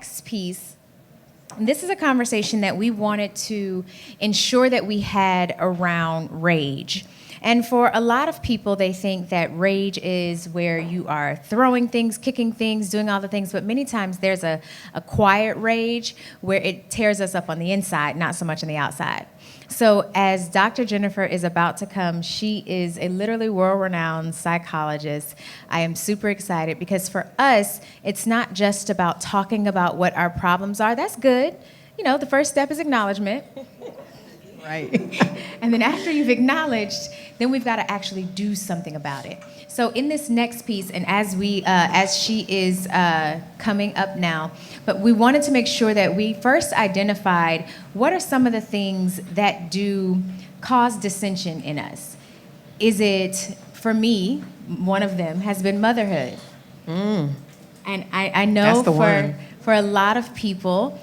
next piece, this is a conversation that we wanted to ensure that we had around rage. And for a lot of people, they think that rage is where you are throwing things, kicking things, doing all the things. But many times there's a quiet rage where it tears us up on the inside, not so much on the outside. So as Dr. Jennifer is about to come, she is a literally world-renowned psychologist. I am super excited because for us, it's not just about talking about what our problems are. That's good. You know, the first step is acknowledgement. Right. And then after you've acknowledged, then we've got to actually do something about it. So in this next piece, and as she is coming up now, but we wanted to make sure that we first identified what are some of the things that do cause dissension in us. Is it, for me, one of them has been motherhood. And I know for a lot of people,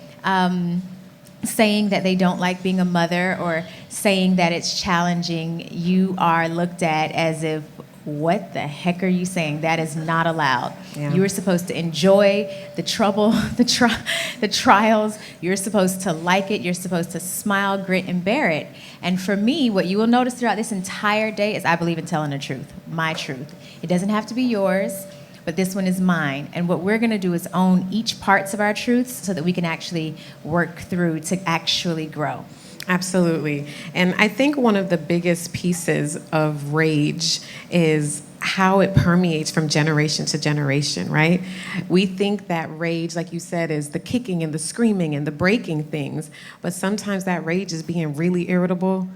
saying that they don't like being a mother or saying that it's challenging, you are looked at as if, what the heck are you saying? That is not allowed. Yeah. You are supposed to enjoy the trouble, the trials. You're supposed to like it. You're supposed to smile, grit, and bear it. And for me, what you will notice throughout this entire day is I believe in telling the truth, my truth. It doesn't have to be yours, but this one is mine. And what we're going to do is own each parts of our truths so that we can actually work through to actually grow. Absolutely. And I think one of the biggest pieces of rage is how it permeates from generation to generation, right? We think that rage, like you said, is the kicking and the screaming and the breaking things, but sometimes that rage is being really irritable,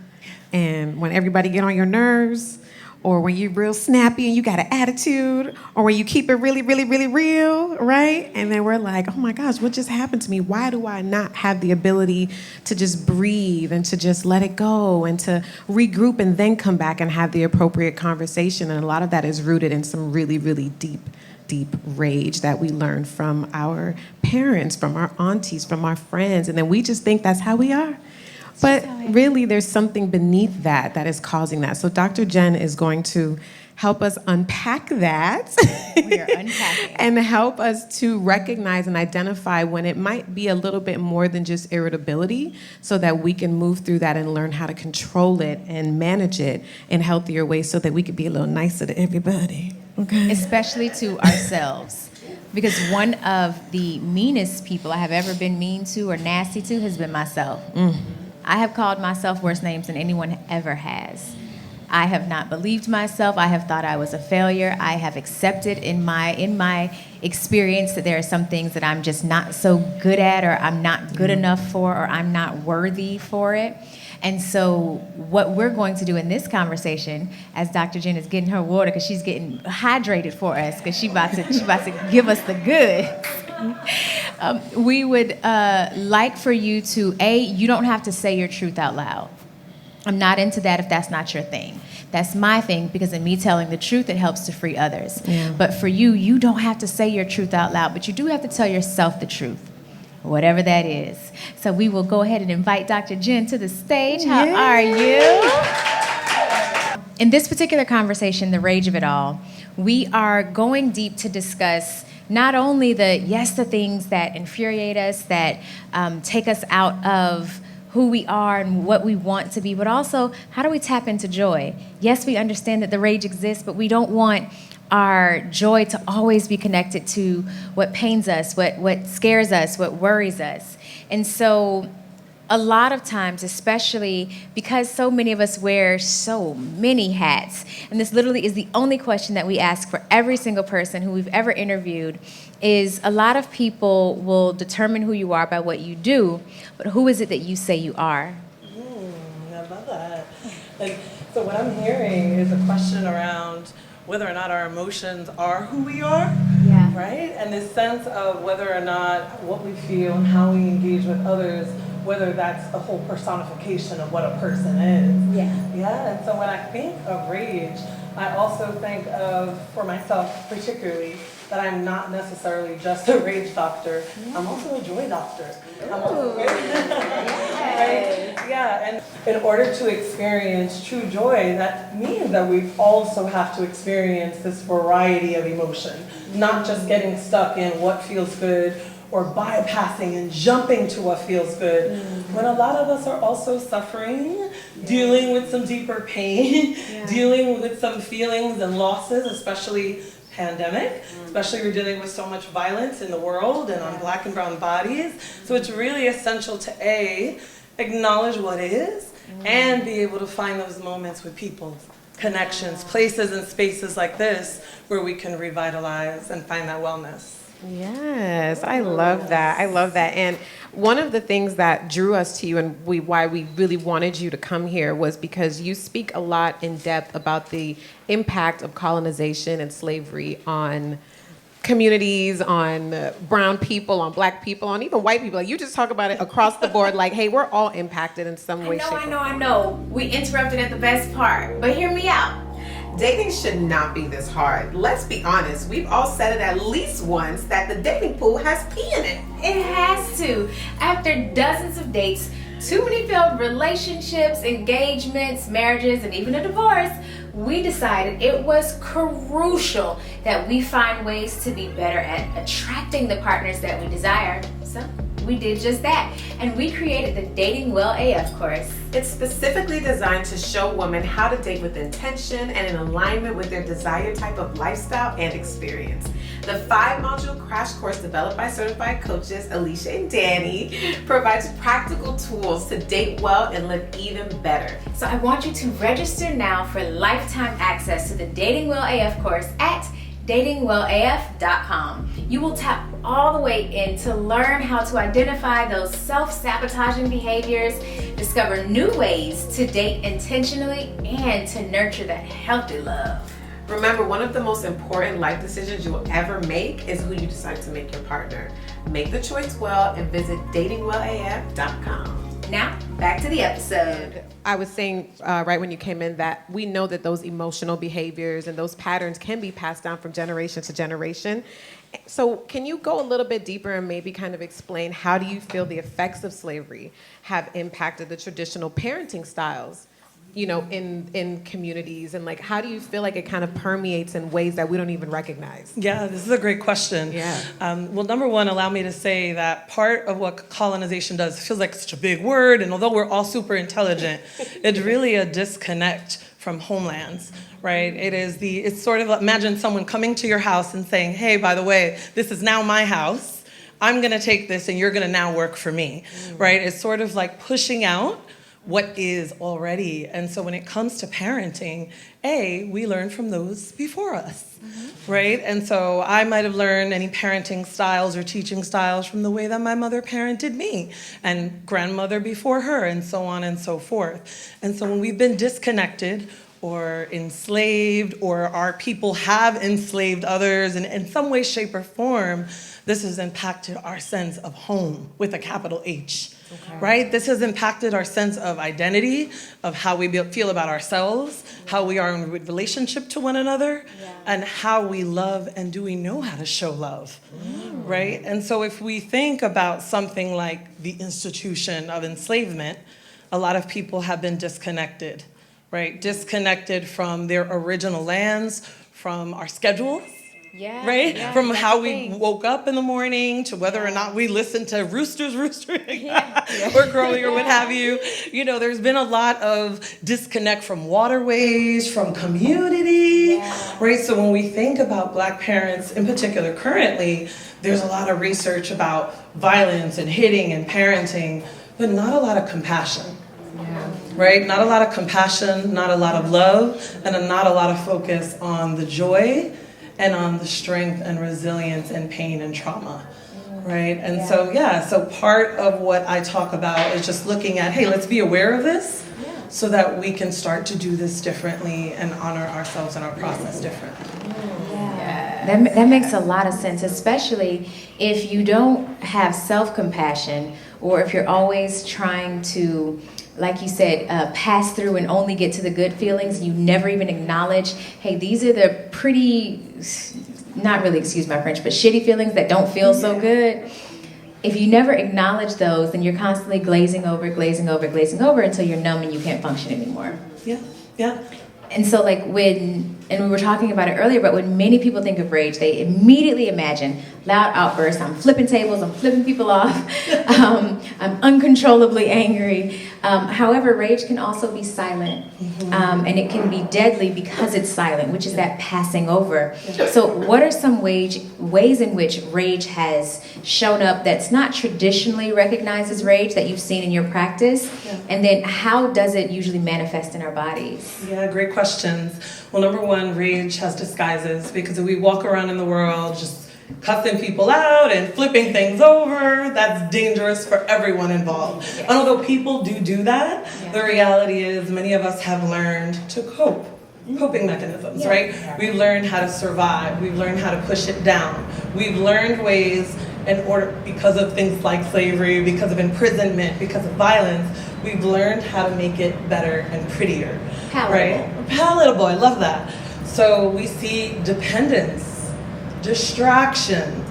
and when everybody get on your nerves, or when you're real snappy and you got an attitude, or when you keep it really, really, really real, right? And then we're like, oh my gosh, what just happened to me? Why do I not have the ability to just breathe and to just let it go and to regroup and then come back and have the appropriate conversation? And a lot of that is rooted in some really, really deep rage that we learn from our parents, from our aunties, from our friends. And then we just think that's how we are. But really, there's something beneath that is causing that. So Dr. Jen is going to help us unpack that. We are unpacking. And help us to recognize and identify when it might be a little bit more than just irritability, so that we can move through that and learn how to control it and manage it in healthier ways so that we could be a little nicer to everybody. Okay. Especially to ourselves. Because one of the meanest people I have ever been mean to or nasty to has been myself. I have called myself worse names than anyone ever has. I have not believed myself. I have thought I was a failure. I have accepted in my experience that there are some things that I'm just not so good at, or I'm not good enough for, or I'm not worthy for it. And so what we're going to do in this conversation, as Dr. Jen is getting her water, because she's getting hydrated for us, because she's about to give us the goods. We would like for you to, you don't have to say your truth out loud. I'm not into that if that's not your thing. That's my thing, because in me telling the truth, it helps to free others. Yeah. But for you, you don't have to say your truth out loud, but you do have to tell yourself the truth, whatever that is. So we will go ahead and invite Dr. Jen to the stage. How are you? In this particular conversation, the rage of it all, we are going deep to discuss not only the things that infuriate us, that take us out of who we are and what we want to be, but also how do we tap into joy? Yes, we understand that the rage exists, but we don't want our joy to always be connected to what pains us, what scares us, what worries us. And so a lot of times, especially because so many of us wear so many hats, and this literally is the only question that we ask for every single person who we've ever interviewed, is a lot of people will determine who you are by what you do, but who is it that you say you are? I love that. And so what I'm hearing is a question around whether or not our emotions are who we are, right? And this sense of whether or not what we feel and how we engage with others, whether that's a whole personification of what a person is. Yeah, and so when I think of rage, I also think of, for myself particularly, that I'm not necessarily just a rage doctor. I'm also a joy doctor. I'm also right? Yeah, and in order to experience true joy, that means that we also have to experience this variety of emotion, not just getting stuck in what feels good or bypassing and jumping to what feels good, when a lot of us are also suffering, dealing with some deeper pain, dealing with some feelings and losses, especially pandemic, especially we're dealing with so much violence in the world and on Black and brown bodies. So it's really essential to acknowledge what is and be able to find those moments with people, connections, places and spaces like this where we can revitalize and find that wellness. Yes, I love that. I love that. And one of the things that drew us to you and why we really wanted you to come here was because you speak a lot in depth about the impact of colonization and slavery on communities, on brown people, on Black people, on even white people. Like, you just talk about it across the board, like, hey, we're all impacted in some way, shape, or form. I know. We interrupted at the best part, but hear me out. Dating should not be this hard. Let's be honest. We've all said it at least once that the dating pool has pee in it. It has to. After dozens of dates, too many failed relationships, engagements, marriages, and even a divorce, we decided it was crucial that we find ways to be better at attracting the partners that we desire. So we did just that, and we created the Dating Well AF course. It's specifically designed to show women how to date with intention and in alignment with their desired type of lifestyle and experience. The 5-module crash course developed by certified coaches Alicia and Danny provides practical tools to date well and live even better. So I want you to register now for lifetime access to the Dating Well AF course at datingwellaf.com. You will tap all the way in to learn how to identify those self-sabotaging behaviors, discover new ways to date intentionally, and to nurture that healthy love. Remember, one of the most important life decisions you will ever make is who you decide to make your partner. Make the choice well and visit datingwellaf.com. Now, back to the episode. I was saying right when you came in that we know that those emotional behaviors and those patterns can be passed down from generation to generation. So can you go a little bit deeper and maybe kind of explain how do you feel the effects of slavery have impacted the traditional parenting styles, you know, in communities, and like how do you feel like it kind of permeates in ways that we don't even recognize? Yeah, this is a great question. Yeah. Well, number one, allow me to say that part of what colonization does feels like such a big word, and although we're all super intelligent, it's really a disconnect from homelands, right? It's sort of, imagine someone coming to your house and saying, hey, by the way, this is now my house. I'm gonna take this and you're gonna now work for me, right? It's sort of like pushing out what is already. And so when it comes to parenting, we learn from those before us, right? And so I might have learned any parenting styles or teaching styles from the way that my mother parented me and grandmother before her and so on and so forth. And so when we've been disconnected or enslaved, or our people have enslaved others in some way, shape, or form, this has impacted our sense of home with a capital H. Okay. Right? This has impacted our sense of identity, of how we feel about ourselves, how we are in relationship to one another, and how we love and do we know how to show love, right? And so if we think about something like the institution of enslavement, a lot of people have been disconnected, right? Disconnected from their original lands, from our schedules, right? From how we woke up in the morning to whether or not we listened to roosters roostering or crowing or what have you. You know, there's been a lot of disconnect from waterways, from community, right? So when we think about Black parents in particular currently, there's a lot of research about violence and hitting and parenting, but not a lot of compassion. Right? Not a lot of compassion, not a lot of love, and not a lot of focus on the joy and on the strength and resilience and pain and trauma, right? And so part of what I talk about is just looking at, hey, let's be aware of this so that we can start to do this differently and honor ourselves and our process differently. That makes a lot of sense, especially if you don't have self-compassion or if you're always trying to, like you said, pass through and only get to the good feelings. You never even acknowledge, hey, these are the pretty, not really, excuse my French, but shitty feelings that don't feel so good. If you never acknowledge those, then you're constantly glazing over until you're numb and you can't function anymore. Yeah. And so like when and we were talking about it earlier, but when many people think of rage, they immediately imagine loud outbursts. I'm flipping tables, I'm flipping people off, I'm uncontrollably angry. However, rage can also be silent, and it can be deadly because it's silent, which is that passing over. So what are some ways in which rage has shown up that's not traditionally recognized as rage that you've seen in your practice? And then how does it usually manifest in our bodies? Yeah, great questions. Well, number one, rage has disguises, because if we walk around in the world just cussing people out and flipping things over, that's dangerous for everyone involved. And although people do that, the reality is many of us have learned to cope. Coping mechanisms, right? We've learned how to survive. We've learned how to push it down. We've learned ways because of things like slavery, because of imprisonment, because of violence, we've learned how to make it better and prettier. Palatable. Right? Palatable, I love that. So we see dependence, distraction,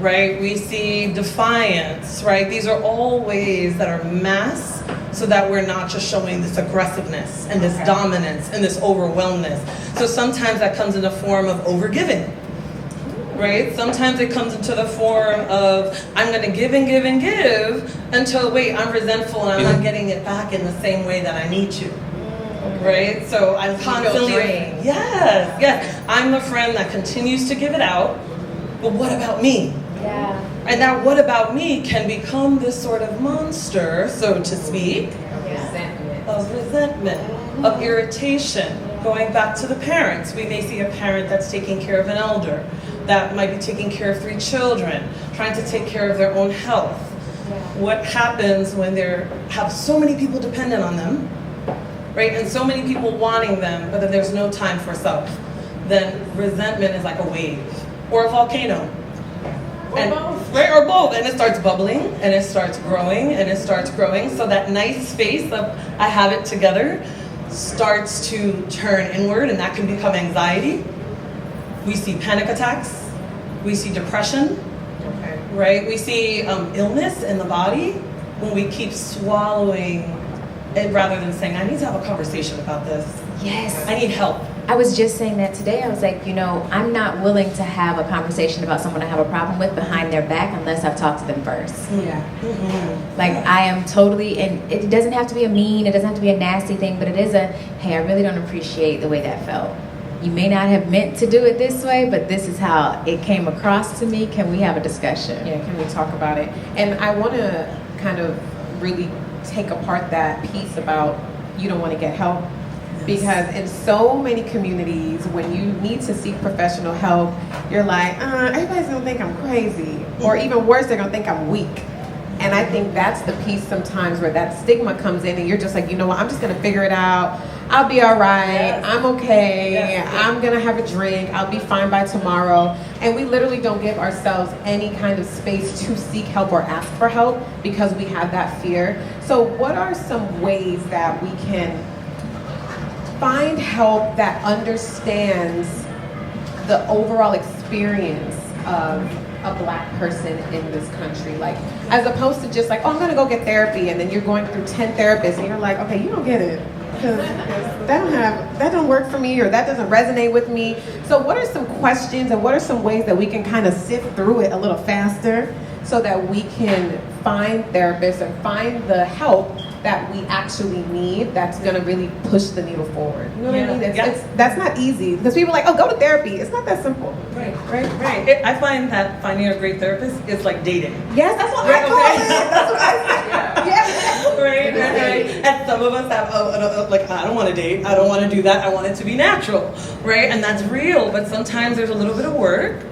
right? We see defiance, right? These are all ways that are masked so that we're not just showing this aggressiveness and this dominance and this overwhelmness. So sometimes that comes in the form of overgiving, right? Sometimes it comes into the form of, I'm gonna give and give and give until, wait, I'm resentful and I'm not getting it back in the same way that I need to. Right? So I'm constantly, yes, I'm the friend that continues to give it out, but what about me? Yeah. And that what about me can become this sort of monster, so to speak, of resentment, of irritation. Going back to the parents, we may see a parent that's taking care of an elder, that might be taking care of 3 children, trying to take care of their own health. What happens when they have so many people dependent on them, right? And so many people wanting them, but then there's no time for self. Then resentment is like a wave or a volcano. Or both. Right, or both. And it starts bubbling and it starts growing and it starts growing. So that nice space of I have it together starts to turn inward, and that can become anxiety. We see panic attacks. We see depression. Right? We see illness in the body when we keep swallowing it rather than saying, I need to have a conversation about this. Yes. I need help. I was just saying that today. I was like, I'm not willing to have a conversation about someone I have a problem with behind their back unless I've talked to them first. Yeah. Like, I am totally, and it doesn't have to be a mean, it doesn't have to be a nasty thing, but it is a, hey, I really don't appreciate the way that felt. You may not have meant to do it this way, but this is how it came across to me. Can we have a discussion? Yeah, can we talk about it? And I want to kind of really take apart that piece about you don't want to get help. Because in so many communities, when you need to seek professional help, you're like, everybody's gonna think I'm crazy. Or even worse, they're gonna think I'm weak. And I think that's the piece sometimes where that stigma comes in and you're just like, you know what, I'm just gonna figure it out. I'll be all right, I'm okay, I'm gonna have a drink, I'll be fine by tomorrow. And we literally don't give ourselves any kind of space to seek help or ask for help because we have that fear. So what are some ways that we can find help that understands the overall experience of a Black person in this country? Like, as opposed to just like, oh, I'm gonna go get therapy, and then you're going through 10 therapists and you're like, okay, you don't get it. Because that don't work for me, or that doesn't resonate with me. So what are some questions and what are some ways that we can kind of sift through it a little faster so that we can find therapists and find the help that we actually need that's going to really push the needle forward? You know what I mean? That's not easy, because people are like, oh, go to therapy. It's not that simple. Right. I find that finding a great therapist is like dating. Yes, that's what I call it. That's what I say. Yeah. Right. And some of us have, like, I don't want to date. I don't want to do that. I want it to be natural. Right? And that's real. But sometimes there's a little bit of work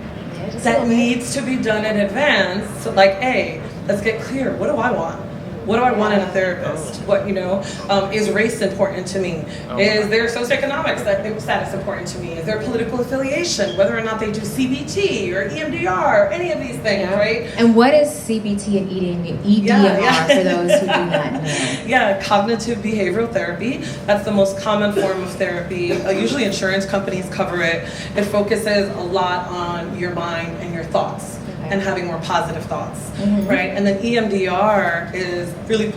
that needs to be done in advance. So like, hey, let's get clear. What do I want? What do I want in a therapist? What, is race important to me? Is their socioeconomic status important to me? Is their political affiliation, whether or not they do CBT or EMDR, any of these things, right? And what is CBT and EMDR for those who do not know? Yeah, cognitive behavioral therapy. That's the most common form of therapy. Usually insurance companies cover it. It focuses a lot on your mind and your thoughts. And having more positive thoughts, right? And then EMDR is really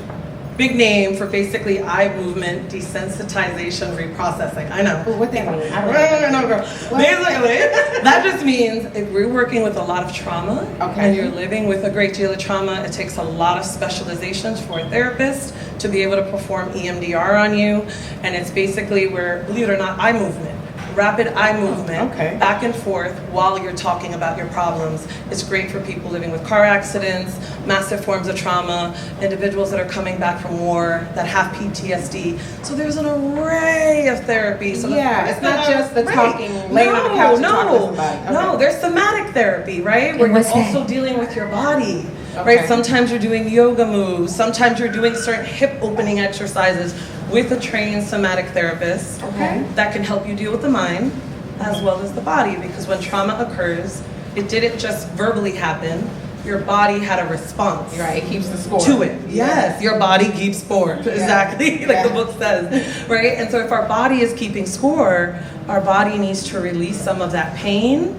big name for basically eye movement desensitization reprocessing. I know. What that mean? No, girl. Basically, that just means if we're working with a lot of trauma and you're living with a great deal of trauma, it takes a lot of specializations for a therapist to be able to perform EMDR on you. And it's basically where, believe it or not, eye movement. Rapid eye movement back and forth while you're talking about your problems. It's great for people living with car accidents, massive forms of trauma, individuals that are coming back from war, that have PTSD. So there's an array of therapy. So it's not just the talking, laying on the couch and talking to somebody. No, there's somatic therapy, right? Where you're also dealing with your body. Right? Sometimes you're doing yoga moves, sometimes you're doing certain hip opening exercises with a trained somatic therapist that can help you deal with the mind as well as the body, because when trauma occurs, it didn't just verbally happen. Your body had a response. Right, it keeps the score. To it. Yes, your body keeps score. Exactly, like the book says, right? And so if our body is keeping score, our body needs to release some of that pain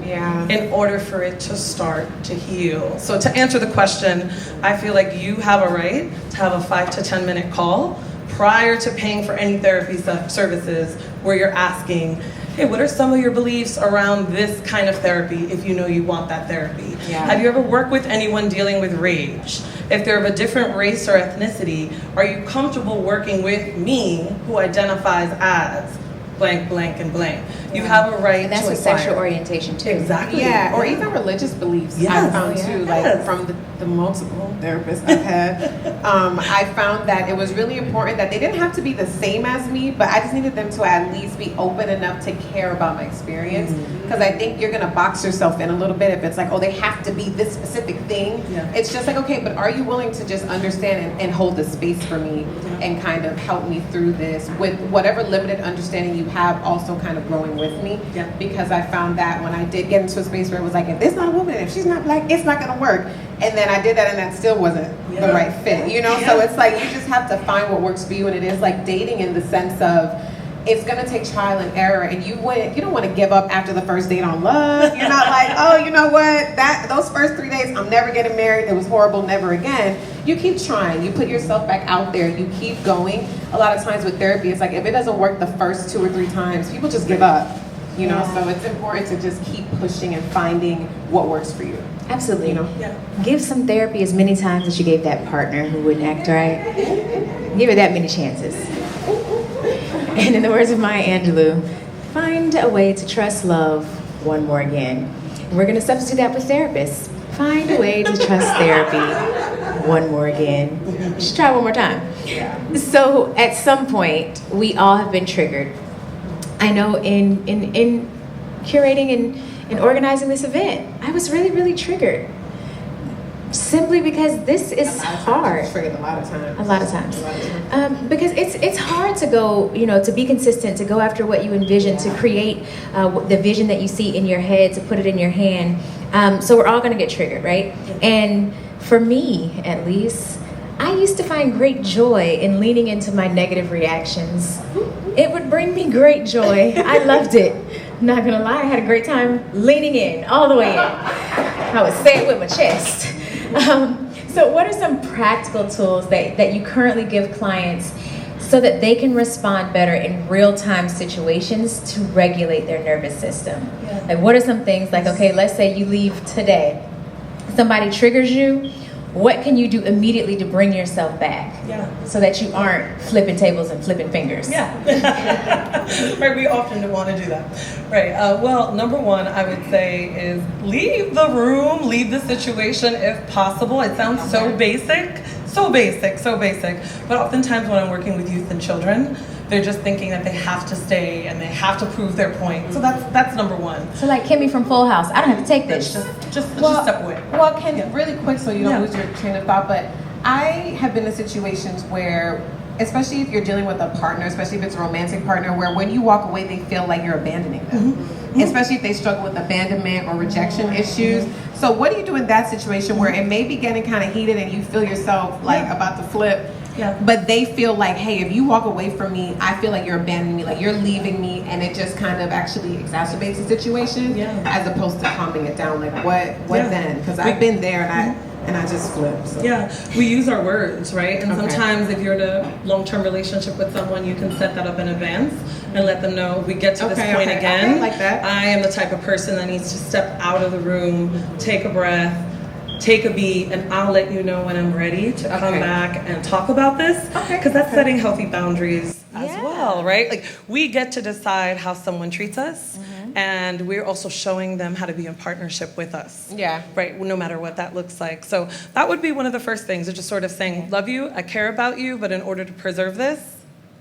in order for it to start to heal. So to answer the question, I feel like you have a right to have a 5 to 10 minute call prior to paying for any therapy services where you're asking, hey, what are some of your beliefs around this kind of therapy if you know you want that therapy? Have you ever worked with anyone dealing with rage? If they're of a different race or ethnicity, are you comfortable working with me who identifies as blank, blank, and blank? You have a right And that's to with inquire. sexual orientation too. Exactly. Yeah, or even religious beliefs. I found too, like from the multiple therapists I've had, I found that it was really important that they didn't have to be the same as me, but I just needed them to at least be open enough to care about my experience. Because I think you're gonna box yourself in a little bit if it's like, oh, they have to be this specific thing. It's just like, okay, but are you willing to just understand and hold the space for me and kind of help me through this with whatever limited understanding you have, also kind of growing with me? Because I found that when I did get into a space where it was like, if this not a woman, if she's not black, it's not gonna work. And then I did that and that still wasn't the right fit, you know? So it's like, you just have to find what works for you. And it is like dating in the sense of, it's gonna take trial and error, and you don't want to give up after the first date on love. You're not like, oh, you know what? Those first 3 days, I'm never getting married. It was horrible, never again. You keep trying. You put yourself back out there. You keep going. A lot of times with therapy, it's like if it doesn't work the first 2 or 3 times, people just give up. You know, so it's important to just keep pushing and finding what works for you. Absolutely. You know? Give some therapy as many times as you gave that partner who wouldn't act right. Give it that many chances. And in the words of Maya Angelou, find a way to trust love one more again. And we're going to substitute that with therapists. Find a way to trust therapy one more again. Just try one more time. So at some point, we all have been triggered. I know in curating and organizing this event, I was really, really triggered. Simply because this is hard. Triggered a lot of times. A lot of times. Because it's hard to go, to be consistent, to go after what you envision, to create the vision that you see in your head, to put it in your hand. So we're all going to get triggered, right? And for me, at least, I used to find great joy in leaning into my negative reactions. It would bring me great joy. I loved it. I'm not going to lie, I had a great time leaning in, all the way in. I would say it with my chest. So what are some practical tools that you currently give clients so that they can respond better in real-time situations to regulate their nervous system? Like, what are some things like, okay, let's say you leave today, somebody triggers you, what can you do immediately to bring yourself back? So that you aren't flipping tables and flipping fingers. Right, we often want to do that. Right, well, number one, I would say is leave the room, leave the situation if possible. It sounds so basic. But oftentimes when I'm working with youth and children, they're just thinking that they have to stay and they have to prove their point. So that's number one. So like Kimmy from Full House, I don't have to take this. Just step away. Well, Ken, really quick so you don't lose your train of thought, but I have been in situations where, especially if you're dealing with a partner, especially if it's a romantic partner, where when you walk away, they feel like you're abandoning them. Especially if they struggle with abandonment or rejection issues. So what do you do in that situation where it may be getting kind of heated and you feel yourself like about to flip? But they feel like, hey, if you walk away from me, I feel like you're abandoning me, like you're leaving me, and it just kind of actually exacerbates the situation as opposed to calming it down. Like what then? Because I've been there and and I just flip. So. Yeah, we use our words, right? And Okay. sometimes if you're in a long-term relationship with someone, you can set that up in advance and let them know we get to this point again. Okay, like that. I am the type of person that needs to step out of the room, take a breath, take a beat, and I'll let you know when I'm ready to come back and talk about this. Because that's setting healthy boundaries as well, right? Like, we get to decide how someone treats us, and we're also showing them how to be in partnership with us. Yeah. Right, no matter what that looks like. So that would be one of the first things, is just sort of saying, love you, I care about you, but in order to preserve this,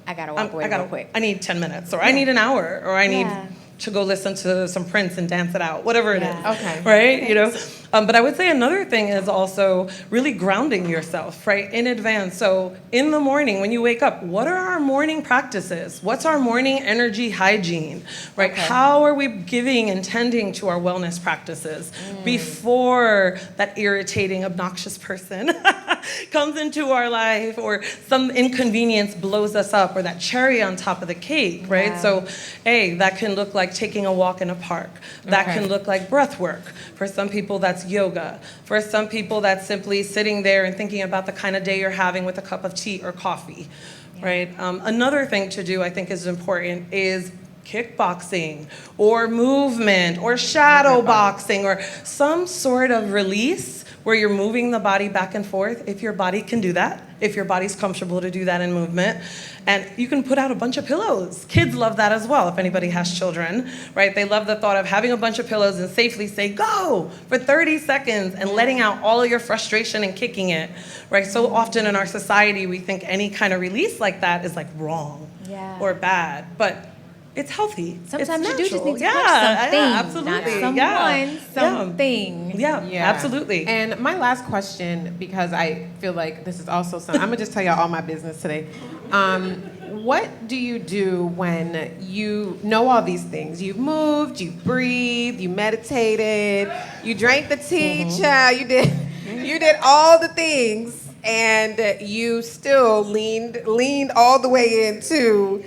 I gotta walk away real quick. I need 10 minutes, or I need an hour, or I need to go listen to some Prince and dance it out, whatever it is. Okay. Right? You know? But I would say another thing is also really grounding yourself, right, in advance. So in the morning, when you wake up, what are our morning practices? What's our morning energy hygiene, right? How are we giving and tending to our wellness practices before that irritating, obnoxious person comes into our life, or some inconvenience blows us up, or that cherry on top of the cake, right? Yeah. So, that can look like taking a walk in a park. That can look like breath work. For some people, that's yoga. For some people, that's simply sitting there and thinking about the kind of day you're having with a cup of tea or coffee, right? Another thing to do, I think, is important is kickboxing, or movement, or shadow boxing, or some sort of release where you're moving the body back and forth, if your body can do that, if your body's comfortable to do that in movement. And you can put out a bunch of pillows. Kids love that as well, if anybody has children, right? They love the thought of having a bunch of pillows and safely say, go, for 30 seconds, and letting out all of your frustration and kicking it, right? So often in our society, we think any kind of release like that is like wrong or bad, but it's healthy. Sometimes it's you do just need to natural. touch something, absolutely. not something. Yeah, absolutely. And my last question, because I feel like this is also something, I'm gonna just tell y'all all my business today. What do you do when you know all these things? You've moved, you've breathed, you meditated, you drank the tea, child, you did all the things, and you still leaned all the way into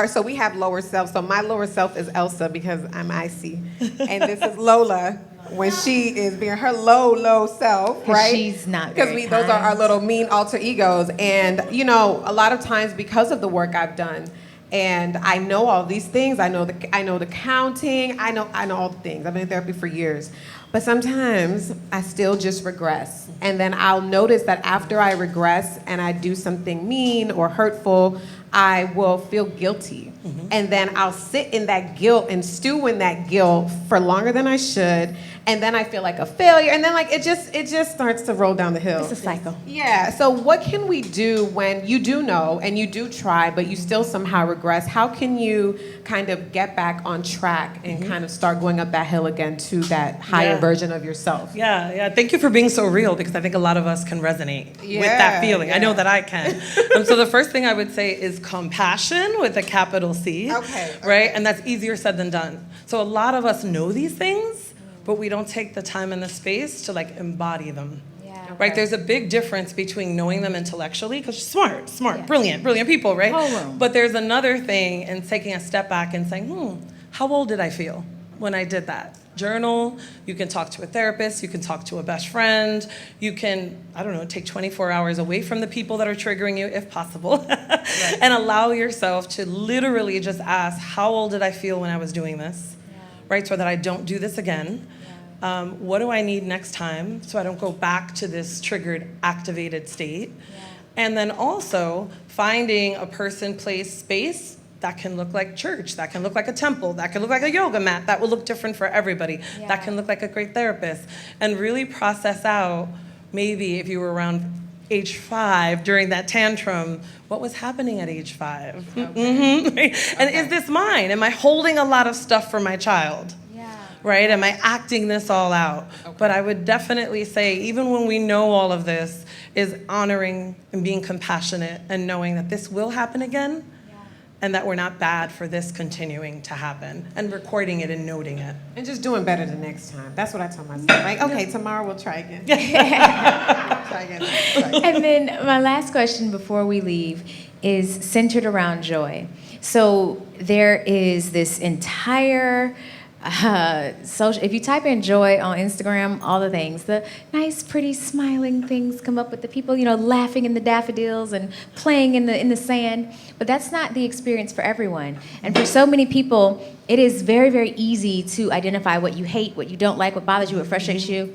so we have lower self. So my lower self is Elsa, because I'm icy, and this is Lola when she is being her low self, right? She's not because very those are our kind. little mean alter egos. And a lot of times, because of the work I've done, and I know all these things. I know the counting. I know all the things. I've been in therapy for years. But sometimes I still just regress. And then I'll notice that after I regress and I do something mean or hurtful, I will feel guilty. And then I'll sit in that guilt and stew in that guilt for longer than I should. And then I feel like a failure. And then it just starts to roll down the hill. It's a cycle. Yeah. So what can we do when you do know and you do try, but you still somehow regress? How can you kind of get back on track and kind of start going up that hill again to that higher version of yourself? Yeah. Thank you for being so real, because I think a lot of us can resonate with that feeling. I know that I can. So the first thing I would say is compassion with a capital C. Right? And that's easier said than done. So a lot of us know these things, but we don't take the time and the space to embody them. Right? There's a big difference between knowing them intellectually, because you're smart, brilliant people, right? But there's another thing in taking a step back and saying, how old did I feel when I did that? Journal, you can talk to a therapist, you can talk to a best friend, you can, take 24 hours away from the people that are triggering you, if possible, and allow yourself to literally just ask, how old did I feel when I was doing this? Right? So that I don't do this again. What do I need next time so I don't go back to this triggered, activated state? And then also finding a person, place, space that can look like church, that can look like a temple, that can look like a yoga mat, that will look different for everybody, that can look like a great therapist, and really process out, maybe if you were around age 5 during that tantrum, what was happening at age 5? And is this mine? Am I holding a lot of stuff for my child? Right? Am I acting this all out? But I would definitely say, even when we know all of this, is honoring and being compassionate and knowing that this will happen again, and that we're not bad for this continuing to happen, and recording it and noting it. And just doing better the next time. That's what I tell myself. Tomorrow we'll try again. Try again. And then my last question before we leave is centered around joy. So there is this entire Social. If you type in joy on Instagram, all the things, the nice, pretty, smiling things come up with the people, laughing in the daffodils and playing in the sand. But that's not the experience for everyone. And for so many people, it is very, very easy to identify what you hate, what you don't like, what bothers you, what frustrates you.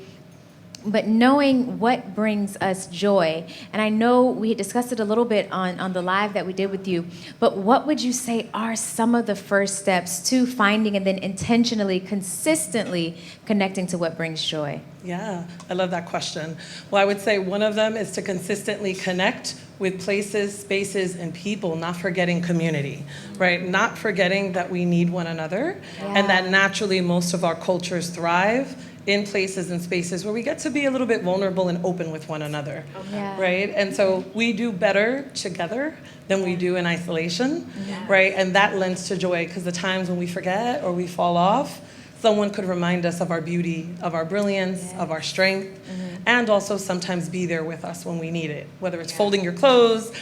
But knowing what brings us joy, and I know we had discussed it a little bit on the live that we did with you, but what would you say are some of the first steps to finding and then intentionally, consistently connecting to what brings joy? Yeah, I love that question. Well, I would say one of them is to consistently connect with places, spaces, and people, not forgetting community, right? Not forgetting that we need one another, and that naturally most of our cultures thrive in places and spaces where we get to be a little bit vulnerable and open with one another, right? And so we do better together than we do in isolation, right? And that lends to joy, because the times when we forget or we fall off, someone could remind us of our beauty, of our brilliance, of our strength, and also sometimes be there with us when we need it, whether it's folding your clothes,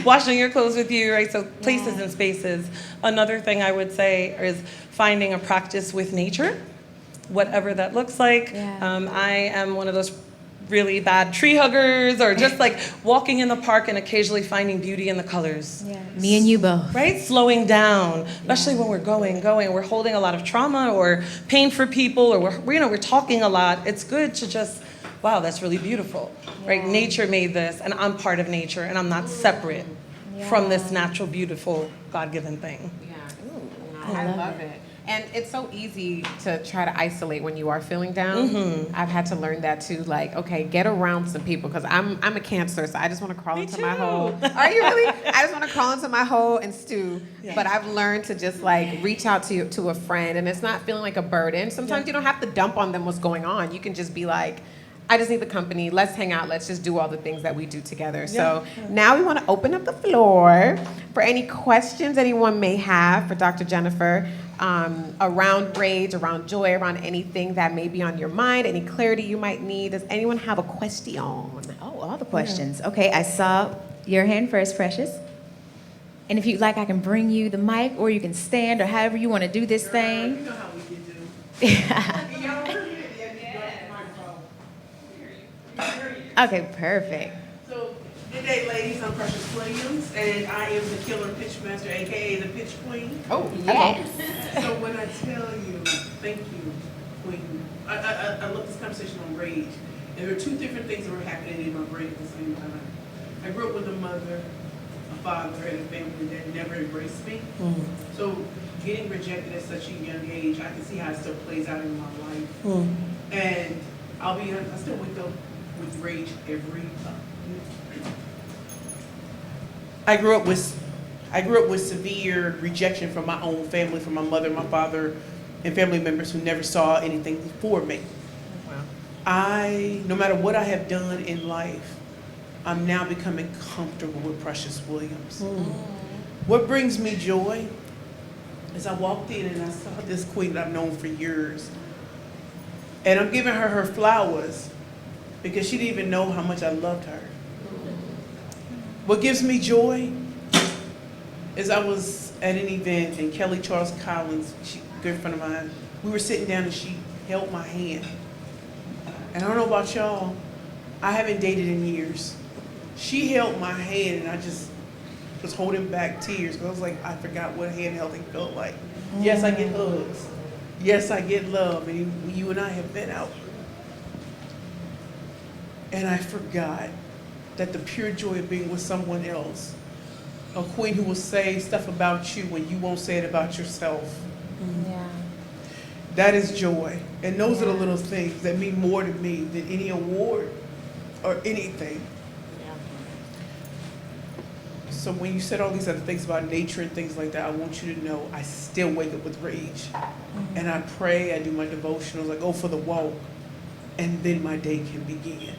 washing your clothes with you, right? So places and spaces. Another thing I would say is finding a practice with nature, whatever that looks like. I am one of those really bad tree huggers, or just like walking in the park and occasionally finding beauty in the colors. Me and you both. Right? Slowing down, especially when we're going, we're holding a lot of trauma or pain for people, or we're talking a lot. It's good to just, wow, that's really beautiful, right? Nature made this, and I'm part of nature, and I'm not separate from this natural, beautiful, God-given thing. I love it. And it's so easy to try to isolate when you are feeling down. I've had to learn that too. Like, okay, get around some people, because I'm a Cancer, so I just want to crawl into my hole. Are you really? I just want to crawl into my hole and stew. But I've learned to just like reach out to a friend, and it's not feeling like a burden. Sometimes you don't have to dump on them what's going on. You can just be like, I just need the company. Let's hang out. Let's just do all the things that we do together. So now we want to open up the floor for any questions anyone may have for Dr. Jennifer. Around rage, around joy, around anything that may be on your mind, any clarity you might need. Does anyone have a question? Oh, all the questions. Okay, I saw your hand first, Precious. And if you'd like, I can bring you the mic, or you can stand, or however you want to do this thing. You know how we can do. Okay, perfect. So, good day, ladies. I'm Precious Williams, and I am the Killer Pitch Master, aka the Pitch Queen. Oh, Yes. So when I tell you, thank you, Queen. I love this conversation on rage, and there are two different things that were happening in my brain at the same time. I grew up with a mother, a father, and a family that never embraced me. So getting rejected at such a young age, I can see how it still plays out in my life. And I'll be honest, I still wake up with rage every time. I grew up with severe rejection from my own family, from my mother, my father, and family members who never saw anything for me. No matter what I have done in life, I'm now becoming comfortable with Precious Williams. What brings me joy is I walked in and I saw this queen that I've known for years. And I'm giving her flowers because she didn't even know how much I loved her. What gives me joy is I was at an event and Kelly Charles Collins, a good friend of mine, we were sitting down and she held my hand. And I don't know about y'all, I haven't dated in years. She held my hand and I just was holding back tears because I was like, I forgot what hand holding felt like. Yes, I get hugs. Yes, I get love. And you and I have been out. And I forgot that the pure joy of being with someone else, a queen who will say stuff about you when you won't say it about yourself. That is joy. And those are the little things that mean more to me than any award or anything. So when you said all these other things about nature and things like that, I want you to know I still wake up with rage. And I pray, I do my devotionals, I go for the walk, and then my day can begin.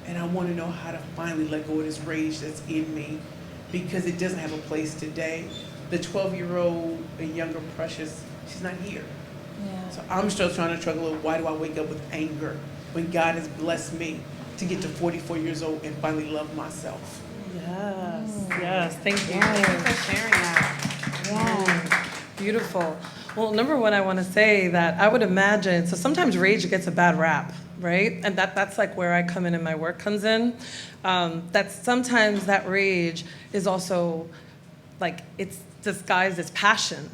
And I want to know how to finally let go of this rage that's in me, because it doesn't have a place today. The 12-year-old and younger Precious, she's not here. So I'm still trying to struggle with why do I wake up with anger when God has blessed me to get to 44 years old and finally love myself. Yes, thank you. Thank you for sharing that. Beautiful. Well, number one, I want to say that I would imagine, so sometimes rage gets a bad rap, right? And that's like where I come in and my work comes in. That sometimes that rage is also like, it's disguised as passion,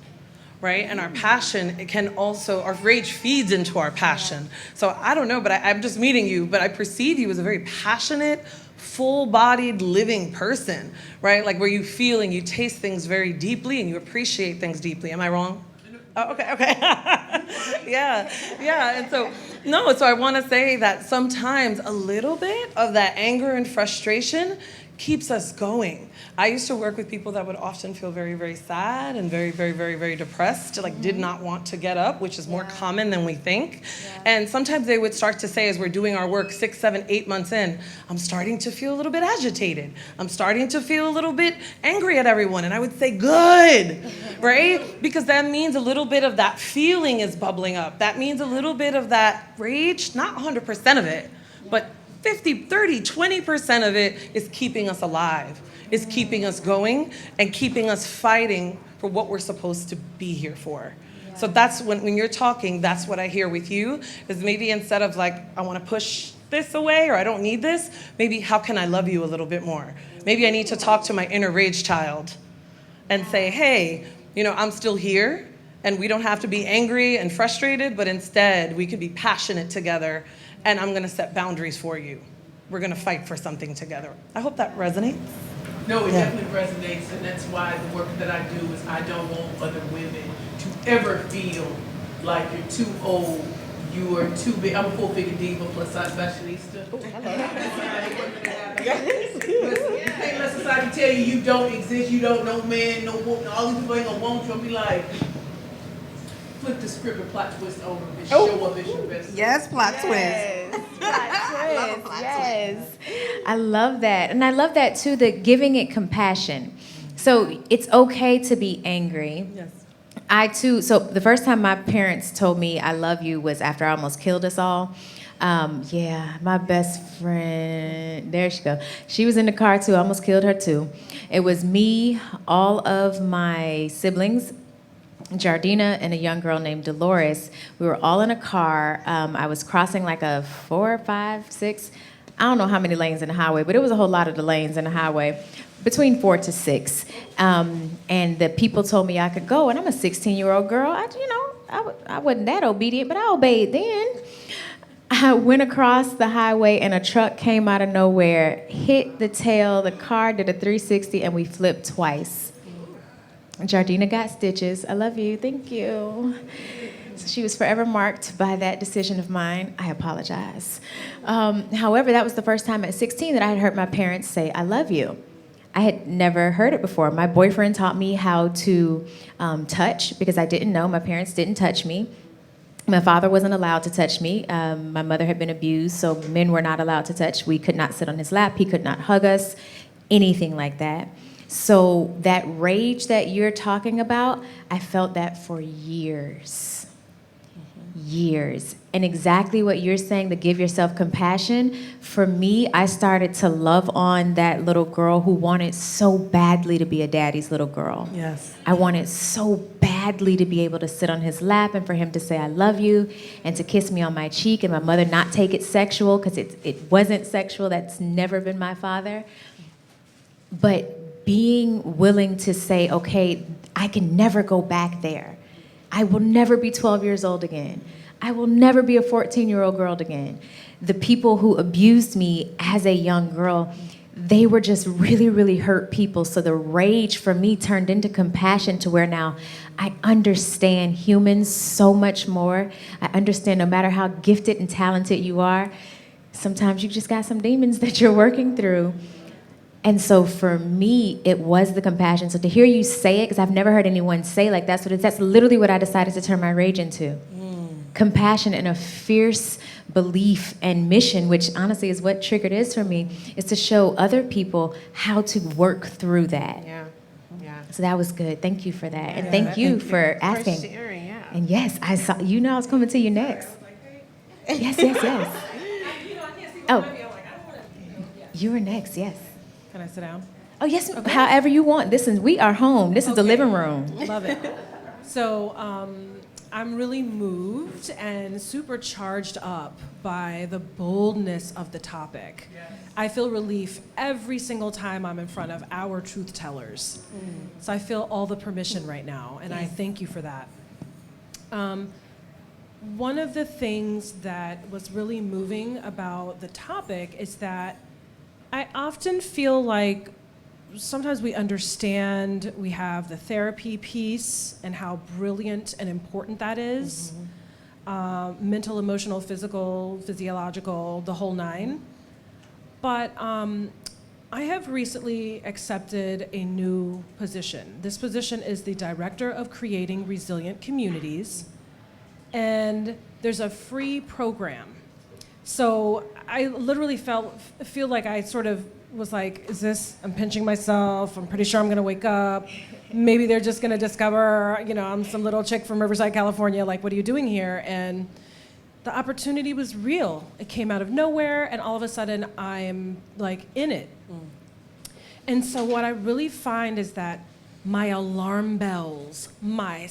right? And our passion, it can also, our rage feeds into our passion. So I don't know, but I'm just meeting you, but I perceive you as a very passionate, full-bodied, living person, right? Like where you feel and you taste things very deeply and you appreciate things deeply. Am I wrong? Oh, okay. Yeah. And so I want to say that sometimes a little bit of that anger and frustration keeps us going. I used to work with people that would often feel very, very sad and very, very, very, very depressed, like did not want to get up, which is more common than we think. Yeah. And sometimes they would start to say, as we're doing our work 6, 7, 8 months in, I'm starting to feel a little bit agitated. I'm starting to feel a little bit angry at everyone. And I would say, good, right? Because that means a little bit of that feeling is bubbling up. That means a little bit of that rage, not 100% of it, but 50, 30, 20% of it is keeping us alive, is keeping us going and keeping us fighting for what we're supposed to be here for. Yeah. So that's when you're talking, that's what I hear with you, is maybe instead of like, I want to push this away or I don't need this, maybe how can I love you a little bit more? Maybe I need to talk to my inner rage child and say, hey, I'm still here and we don't have to be angry and frustrated, but instead we could be passionate together. And I'm going to set boundaries for you. We're going to fight for something together. I hope that resonates. No, it definitely resonates, and that's why the work that I do is I don't want other women to ever feel like you're too old, you are too big. I'm a full-figure diva plus size fashionista. Oh, you can't let society tell you you don't exist, you don't know man, no woman, all these people ain't gonna want you. I'll be like, flip the script and plot twist over and show up as your best. Yes, plot twist. Plot twist. Yes. I love that. And I love that too, the giving it compassion. So it's okay to be angry. Yes. I too, so the first time my parents told me I love you was after I almost killed us all. My best friend, there she go. She was in the car too, I almost killed her too. It was me, all of my siblings, Jardina and a young girl named Dolores. We were all in a car. I was crossing like a 4, 5, 6, I don't know how many lanes in the highway, but it was a whole lot of the lanes in the highway, between 4 to 6. And the people told me I could go, and I'm a 16-year-old girl. I wasn't that obedient, but I obeyed then. I went across the highway, and a truck came out of nowhere, hit the tail, the car did a 360, and we flipped twice. Jardina got stitches. I love you. Thank you. So she was forever marked by that decision of mine. I apologize. However, that was the first time at 16 that I had heard my parents say, I love you. I had never heard it before. My boyfriend taught me how to touch because I didn't know. My parents didn't touch me. My father wasn't allowed to touch me. My mother had been abused, so men were not allowed to touch. We could not sit on his lap. He could not hug us, anything like that. So that rage that you're talking about, I felt that for years. Years. And exactly what you're saying, the give yourself compassion, for me, I started to love on that little girl who wanted so badly to be a daddy's little girl. Yes. I wanted so badly to be able to sit on his lap and for him to say, I love you, and to kiss me on my cheek, and my mother not take it sexual, because it wasn't sexual. That's never been my father. But being willing to say, okay, I can never go back there. I will never be 12 years old again. I will never be a 14-year-old girl again. The people who abused me as a young girl, they were just really, really hurt people. So the rage for me turned into compassion, to where now I understand humans so much more. I understand no matter how gifted and talented you are, sometimes you just got some demons that you're working through. And so for me, it was the compassion. So to hear you say it, because I've never heard anyone say like that's what it's, that's literally what I decided to turn my rage into. Compassion and a fierce belief and mission, which honestly is what Triggered is for me, is to show other people how to work through that. Yeah. So that was good. Thank you for that. And thank you for asking. For sharing, yeah. And yes, I saw, I was coming to you next. Yes. Oh, you were next, yes. Can I sit down? Oh, yes, however you want. We are home. This is the living room. Love it. So I'm really moved and super charged up by the boldness of the topic. Yes. I feel relief every single time I'm in front of our truth tellers. So I feel all the permission right now, and I thank you for that. One of the things that was really moving about the topic is that I often feel like sometimes we understand we have the therapy piece and how brilliant and important that is. Mental, emotional, physical, physiological, the whole nine. But I have recently accepted a new position. This position is the Director of Creating Resilient Communities, and there's a free program. So I literally feel like I sort of was like, I'm pinching myself, I'm pretty sure I'm gonna wake up. Maybe they're just gonna discover, I'm some little chick from Riverside, California, like, what are you doing here? And the opportunity was real. It came out of nowhere, and all of a sudden I'm like in it. And so what I really find is that my alarm bells, my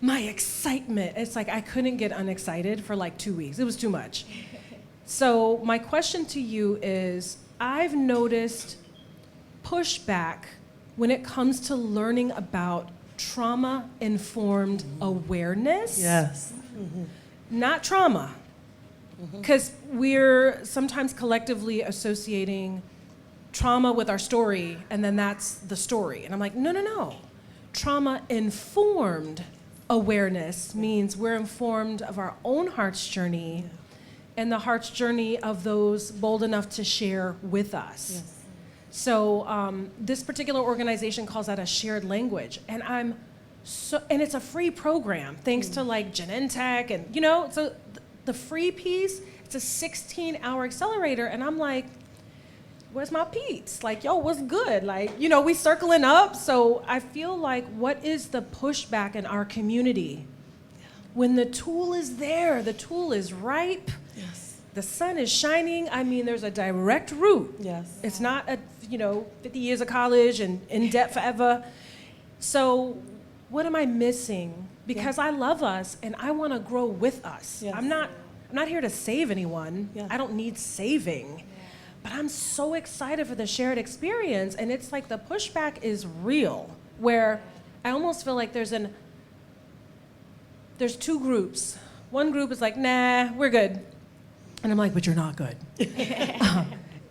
excitement, it's like I couldn't get unexcited for like 2 weeks. It was too much. So my question to you is, I've noticed pushback when it comes to learning about trauma-informed awareness. Yes. Not trauma. Because we're sometimes collectively associating trauma with our story, and then that's the story. And I'm like, no. Trauma-informed awareness means we're informed of our own heart's journey and the heart's journey of those bold enough to share with us. Yes. So this particular organization calls that a shared language, and and it's a free program thanks to like Genentech, and so the free piece, it's a 16-hour accelerator, and I'm like, where's my Pete's? Like, yo, what's good? Like, we circling up. So I feel like, what is the pushback in our community? When the tool is there, the tool is ripe. Yes. The sun is shining. I mean, there's a direct route. Yes. It's not 50 years of college and in debt forever. So what am I missing? Because I love us and I want to grow with us. Yes. I'm not here to save anyone. Yes. I don't need saving. But I'm so excited for the shared experience, and it's like the pushback is real, where I almost feel like there's two groups. One group is like, nah, we're good. And I'm like, but you're not good.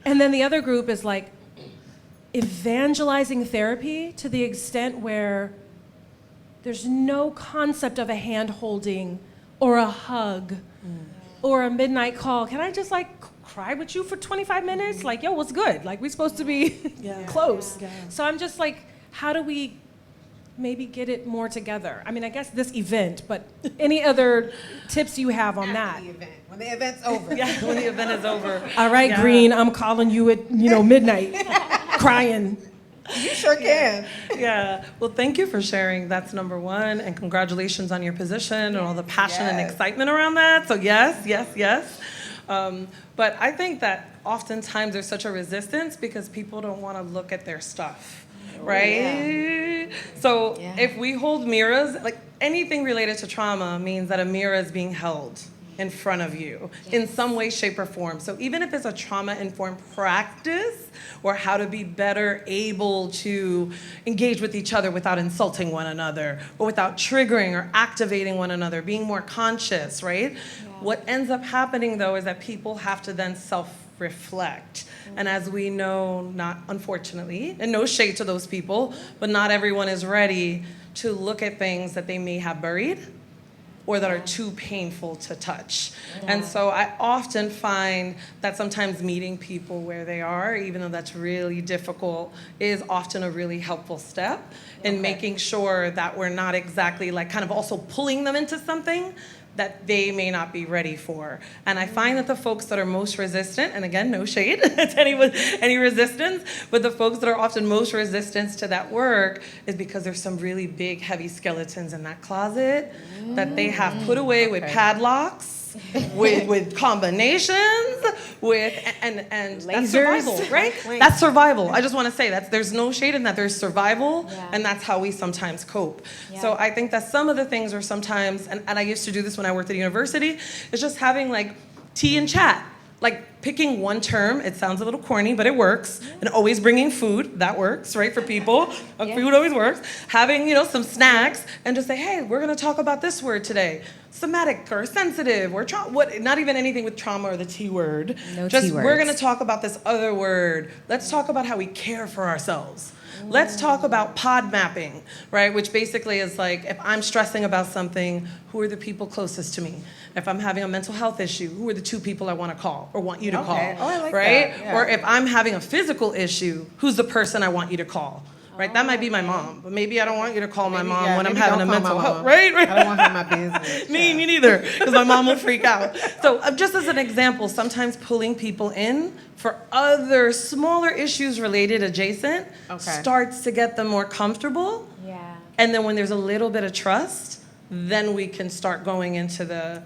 And then the other group is like evangelizing therapy to the extent where there's no concept of a hand holding or a hug or a midnight call. Can I just cry with you for 25 minutes? Like, yo, what's good? Like, we're supposed to be close. Yeah. So I'm just like, how do we maybe get it more together? I mean, I guess this event, but any other tips you have on that? When the event's over. When the event is over. All right, Green, I'm calling you at midnight, crying. You sure can. Yeah. Well, thank you for sharing. That's number one. And congratulations on your position and all the passion and excitement around that. So yes. But I think that oftentimes there's such a resistance because people don't want to look at their stuff, right? Yeah. So if we hold mirrors, like anything related to trauma means that a mirror is being held in front of you in some way, shape, or form. So even if it's a trauma-informed practice or how to be better able to engage with each other without insulting one another or without triggering or activating one another, being more conscious, right? Yeah. What ends up happening, though, is that people have to then self-reflect. And as we know, unfortunately, and no shade to those people, but not everyone is ready to look at things that they may have buried or that are too painful to touch. Yeah. And so I often find that sometimes meeting people where they are, even though that's really difficult, is often a really helpful step in making sure that we're not exactly kind of also pulling them into something that they may not be ready for. And I find that the folks that are most resistant, and again, no shade to any resistance, but the folks that are often most resistant to that work is because there's some really big, heavy skeletons in that closet that they have put away with padlocks with combinations, and that's Lasers. survival, right? That's survival. I just want to say there's no shade in that. There's survival, Yeah. and that's how we sometimes cope. Yeah. So I think that some of the things are sometimes, and I used to do this when I worked at a university, is just having like tea and chat. Like picking one term, it sounds a little corny, but it works. And always bringing food, that works, right, for people. Food always works. Having, some snacks, and just say, hey, we're gonna talk about this word today. Somatic or sensitive or not even anything with trauma or the T word. No just T words. we're gonna talk about this other word. Let's talk about how we care for ourselves. Let's talk about pod mapping, right? Which basically is like, if I'm stressing about something, who are the people closest to me? If I'm having a mental health issue, who are the 2 people I want to call or want you to call, Oh, I like right? that. Yeah. Or if I'm having a physical issue, who's the person I want you to call, right? That might be my mom, but maybe I don't want you to call my mom when I'm having a mental health, right? I don't want her in my business. Me neither, because my mom will freak out. So just as an example, sometimes pulling people in for other smaller issues related adjacent starts to get them more comfortable. Yeah. And then when there's a little bit of trust, then we can start going into the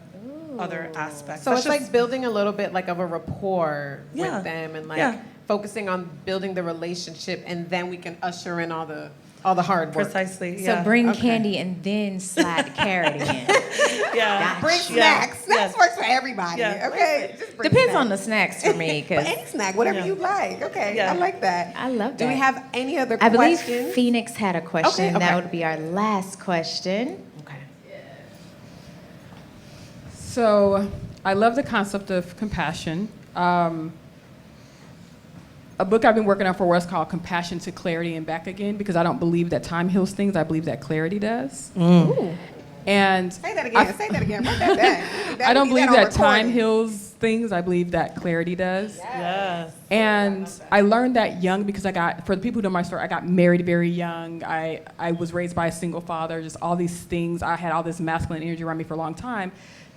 other aspects. So That's it's just- like building a little bit like of a rapport Yeah. with them, and like Yeah. focusing on building the relationship, and then we can usher in all the hard work. Precisely, So yeah. bring candy and then slide the carrot in. Yeah. Bring snacks. Snacks works for everybody. Yeah. Okay. Just bring Depends snacks. on the snacks for me, But because any snack, whatever you like. Okay. Yeah. I like that. I love Do we that. have any other I believe questions? Phoenix had a question. Okay, okay. That would be our last question. Okay. So I love the concept of compassion. A book I've been working on for a while is called Compassion to Clarity and Back Again, because I don't believe that time heals things. I believe that clarity does. And Say that again. Say that again. Write that down. I don't We believe need that on time recording. heals things. I believe that clarity does. Yes. And I learned that young because for the people who know my story, I got married very young. I was raised by a single father, just all these things. I had all this masculine energy around me for a long time.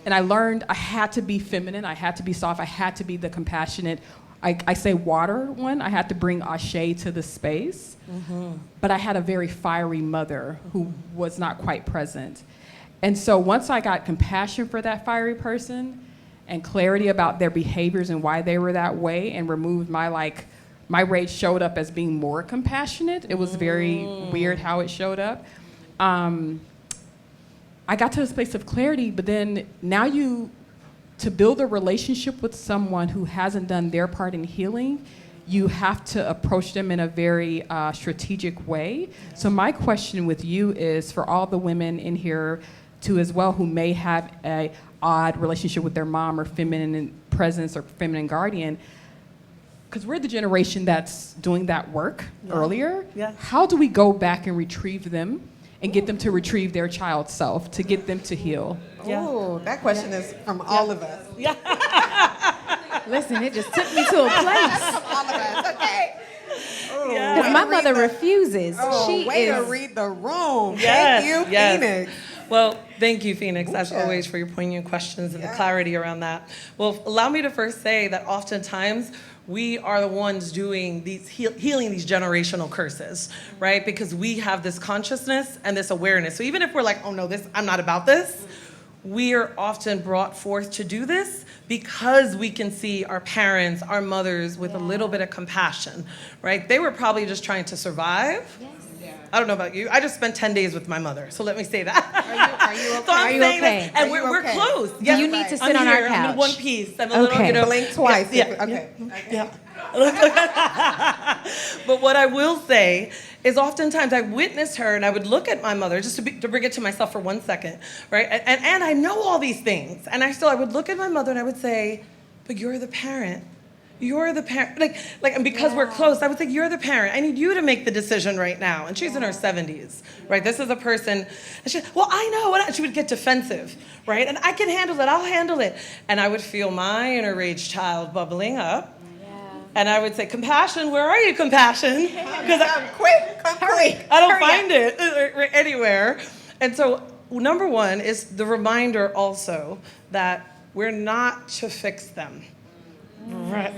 And I learned I had to be feminine, I had to be soft, I had to be the compassionate, I say water one, I had to bring Ashe to the space. But I had a very fiery mother who was not quite present. And so once I got compassion for that fiery person and clarity about their behaviors and why they were that way, and removed my rage showed up as being more compassionate. It was very weird how it showed up. I got to this place of clarity, but then now to build a relationship with someone who hasn't done their part in healing, you have to approach them in a very strategic way. So my question with you is, for all the women in here too as well who may have a odd relationship with their mom or feminine presence or feminine guardian, because we're the generation that's doing that work earlier. Yeah. How do we go back and retrieve them and get them to retrieve their child self, to get them to heal? Oh, that question is from all of us. Listen, it just took me to a place. All of us. Okay. Because my mother refuses. She way to is. read the room. Yes, Thank you, yes. Phoenix. Well, thank you, Phoenix, as Yeah. always, for your poignant questions and the clarity around that. Well, allow me to first say that oftentimes we are the ones doing these healing these generational curses, right? Because we have this consciousness and this awareness. So even if we're like, oh no, I'm not about this, we are often brought forth to do this because we can see our parents, our mothers with a little bit of compassion, right? They were probably just trying to survive. I don't know about you. I just spent 10 days with my mother, so let me say that. Are you okay? So I'm Are you saying okay? this, and Are you we're okay? close. Do you need to sit on our I'm couch? in one piece. I'm a little, Okay. Blink twice. Yeah. Okay. Yeah. But what I will say is oftentimes I witnessed her and I would look at my mother, just to bring it to myself for 1 second, right? And I know all these things. And I would look at my mother and I would say, but you're the parent. You're the parent. And because we're close, I would say, you're the parent. I need you to make the decision right now. And she's in her 70s, right? This is a person, and she, well, I know. And she would get defensive, right? And I can handle it. I'll handle it. And I would feel my inner rage child bubbling up. And I would say, compassion, where are you, compassion? Because Come quick. Come quick. I don't find it anywhere. And so number one is the reminder also that we're not to fix them. Right.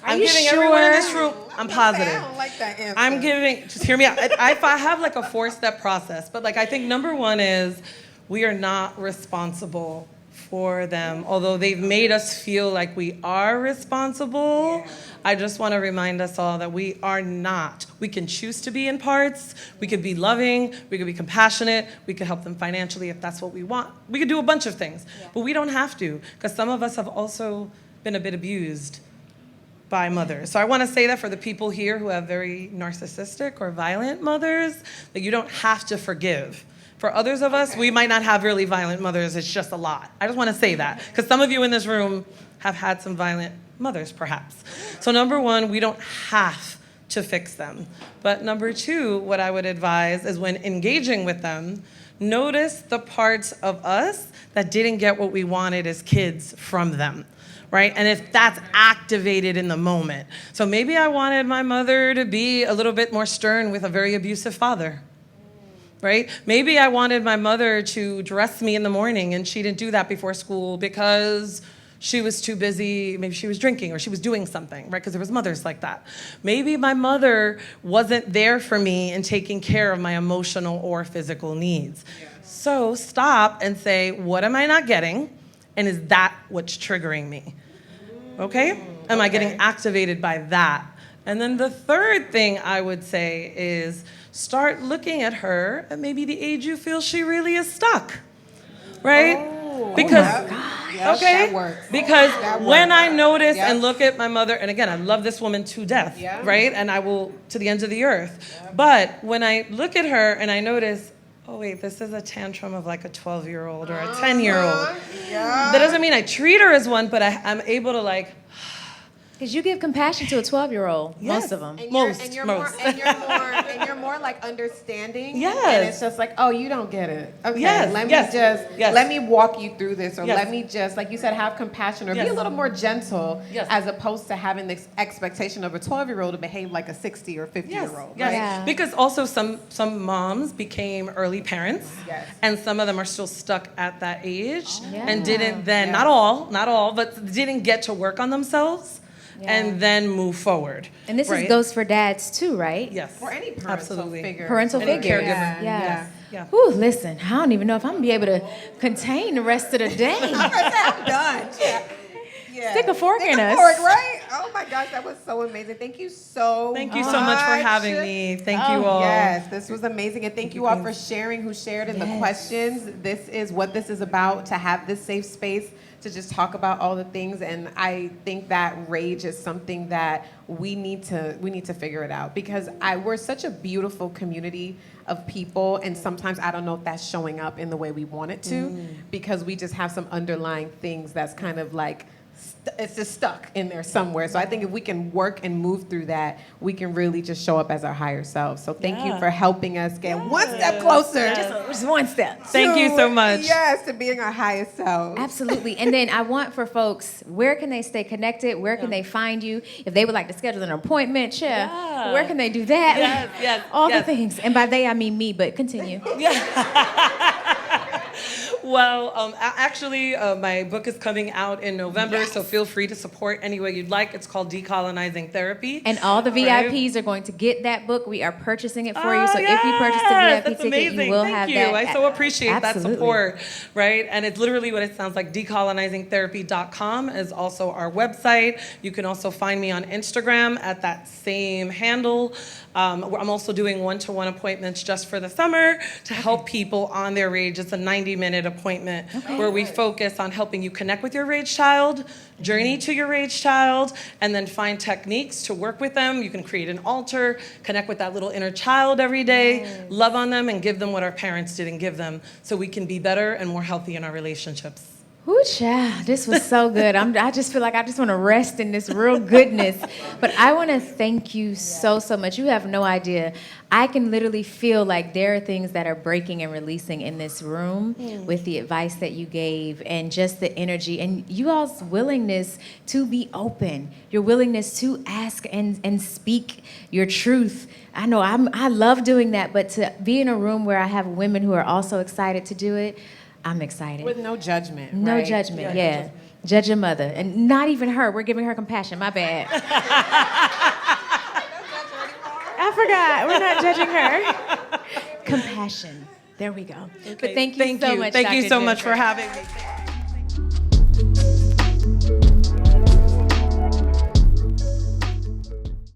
I'm you giving everyone in sure? this room, I'm positive. I don't like that answer. I'm giving, just hear me out. I have a 4-step process, but I think number one is we are not responsible for them, although they've made us feel like we are responsible. I just want to remind us all that we are not. We can choose to be in parts. We could be loving. We could be compassionate. We could help them financially if that's what we want. We could do a bunch of things, but we don't have to, because some of us have also been a bit abused by mothers. So I want to say that for the people here who have very narcissistic or violent mothers, that you don't have to forgive. For others of us, we might not have really violent mothers. It's just a lot. I just want to say that, because some of you in this room have had some violent mothers, perhaps. So number one, we don't have to fix them. But number two, what I would advise is when engaging with them, notice the parts of us that didn't get what we wanted as kids from them. Right? And if that's activated in the moment. So maybe I wanted my mother to be a little bit more stern with a very abusive father. Right? Maybe I wanted my mother to dress me in the morning and she didn't do that before school because she was too busy, maybe she was drinking or she was doing something, right? Because there was mothers like that. Maybe my mother wasn't there for me in taking care of my emotional or physical needs. Yeah. So stop and say, what am I not getting? And is that what's triggering me? Okay? Am I getting activated by that? And then the third thing I would say is start looking at her at maybe the age you feel she really is stuck. Right? Because, Yes, okay? that works. Because That when works. I notice Yep. and look at my mother, and again, I love this woman to death, right? And I will to the ends of the earth. But when I look at her and I notice, oh wait, this is a tantrum of like a 12-year-old or a 10-year-old. That doesn't mean I treat her as one, but I'm able to like. Because you give compassion to a 12-year-old, Yes. most of them. And Most. you're more like understanding. Yes. And it's just like, oh, you don't get it. Okay. Yes, Let me walk you through this, or Yes. let me just, like you said, have compassion, or Yes. be a little more gentle, Yes. as opposed to having this expectation of a 12-year-old to behave like a 60 or 50-year-old. Yes. Right? Yeah. Because also some moms became early parents, Yes. and some of them are still stuck at that age, Yeah. and didn't then, Yeah. not all, but didn't get to work on themselves, and then move forward. And this right? goes for dads too, right? Yes. For any parental Absolutely. figure. Parental Any figure. caregiver. Yeah. Yeah. Yeah. Whew, listen, I don't even know if I'm gonna be able to contain the rest of the day. I'm done. Yeah. Stick a fork in us. Fork, right? Oh my gosh, that was so amazing. Thank you so much. Thank you so much for having me. Thank you all. Yes, this was amazing. And thank you all for sharing, who shared in the questions. This is what this is about, to have this safe space to just talk about all the things. And I think that rage is something that we need to figure it out, because we're such a beautiful community of people, and sometimes I don't know if that's showing up in the way we want it to, because we just have some underlying things that's kind of like it's just stuck in there somewhere. So I think if we can work and move through that, we can really just show up as our higher selves. So thank you for helping us get one step closer. Just one step. Thank you so much. Yes, to being our highest selves. Absolutely. And then I want for folks, where can they stay connected? Where can they find you? If they would like to schedule an appointment, where can they do that? Yes, All the things. And by they, I mean me, but continue. Well, actually, my book is coming out in November, so feel free to support any way you'd like. It's called Decolonizing Therapy. And all the VIPs are going to get that book. We are purchasing it for you. So if you purchase a VIP ticket, you will have that. I so appreciate that Absolutely. support, right? And it's literally what it sounds like. Decolonizingtherapy.com is also our website. You can also find me on Instagram at that same handle. I'm also doing one-to-one appointments just for the summer to help people on their rage. It's a 90-minute appointment where we focus on helping you connect with your rage child, journey to your rage child, and then find techniques to work with them. You can create an altar, connect with that little inner child every day, love on them, and give them what our parents didn't give them, so we can be better and more healthy in our relationships. Ooh, child, this was so good. I just feel like I just want to rest in this real goodness. But I want to thank you so much. You have no idea. I can literally feel like there are things that are breaking and releasing in this room with the advice that you gave and just the energy and you all's willingness to be open, your willingness to ask and speak your truth. I know I love doing that, but to be in a room where I have women who are also excited to do it, I'm excited. With no judgment. No right? judgment, yeah. Judge your mother. And not even her. We're giving her compassion. My bad. I forgot. We're not judging her. Compassion. There we go. But thank you so much, Thank you Dr. so much Jennifer. for having me.